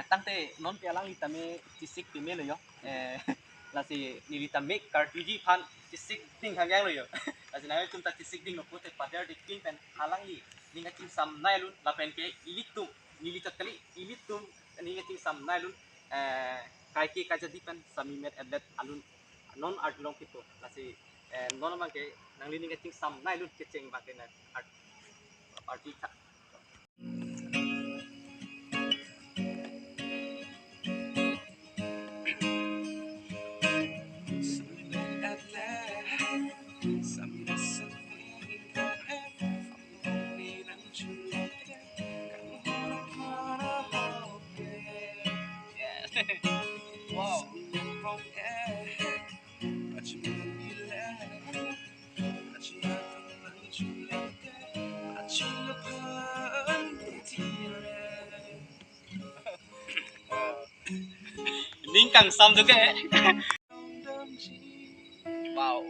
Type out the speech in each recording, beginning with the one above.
tăng tê non pia lang lita me tisik ti me lo yo là si ni lita me cartridge phan tisik ding hang yang lo yo là si na tum ta tisik ding no pote pader dik king pen alang ni nga ting sam nai lun la pen ke ilitum ni lita kali ilitum ni nga ting sam nai lun kai ke ka jadi pen sami met atlet alun non art long pito là si non mang ke nang li ni nga ting sam nai lun ke cheng ba ke na art artista wow Ning càng xong rồi cái wow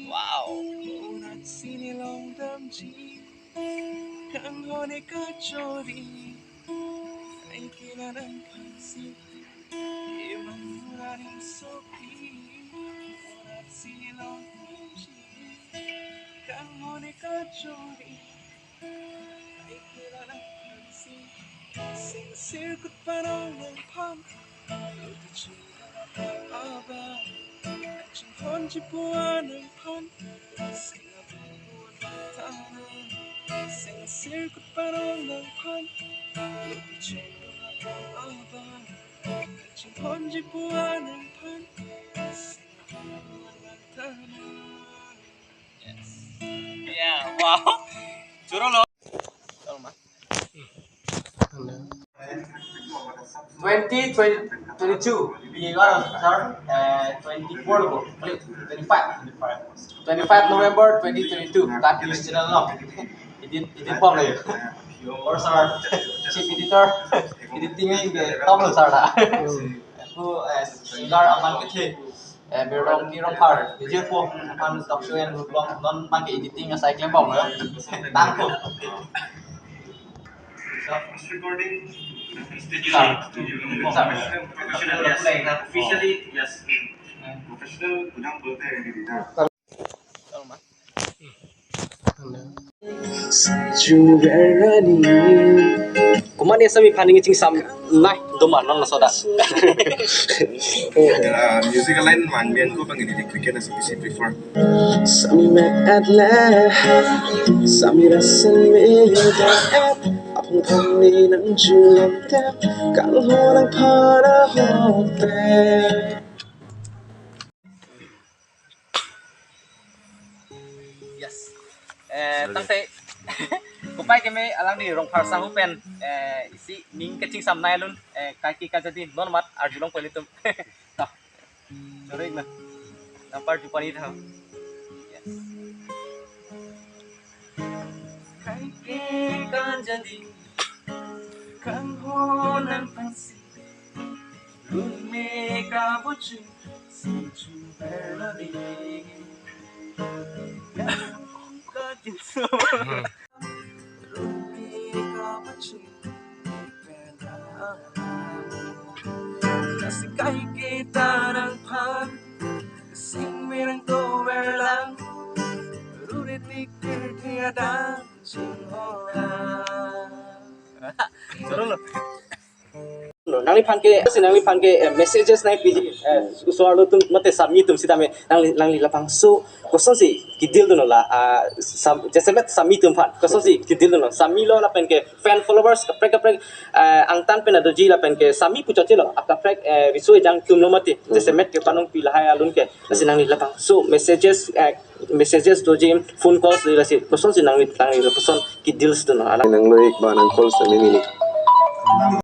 wow yeah wow Churro lo 2022 we got sir 24 ago 25 November 2022 that is channel no edit formเลย or sir chief editor editing the top lo sir đã who singer aman cái thế berong ki rong par di je po aman talk show and long non mang cái editing asai klem bong nữa tăng po recording professional yes officially yes professional unang bolte ini Kuman ya sami paning cing sam nai doman non soda. music lain manggen ko pang ini cricket as PC prefer Sami met atlet Sami rasan meda Apung pami nang julam tap Kang holang para hote Yes. Tăng tệ. Kupai kami alang di rong par sang pen isi ning kecing sam nai lun kaki ka jadi non mat arjulong politum. Tah. Sorry na. Nampar jumpa ni tah. Yes. Kaki ka jadi kang honang pansi lun me ka bucu sinju berlari. Kasih kay kita ng pan Kasing merang towerlang Ruditikir tiada Singhora Suruh lo nang li phan ke messages nai piji so alo tum mate submit tum sida me nang li lapang so koson si kidil dono la jese met submit tum phan koson si kidil dono sami lo la pen ke fan followers ka prek ang tan pen ado ji la pen ke sami pu choche lo aka prek risu jang tum no mate jese met ke panong pi la hai alun ke lasi nang li lapang so messages do ji phone calls lasi koson si nang li koson kidil dono ala nang loik ba nang calls na mini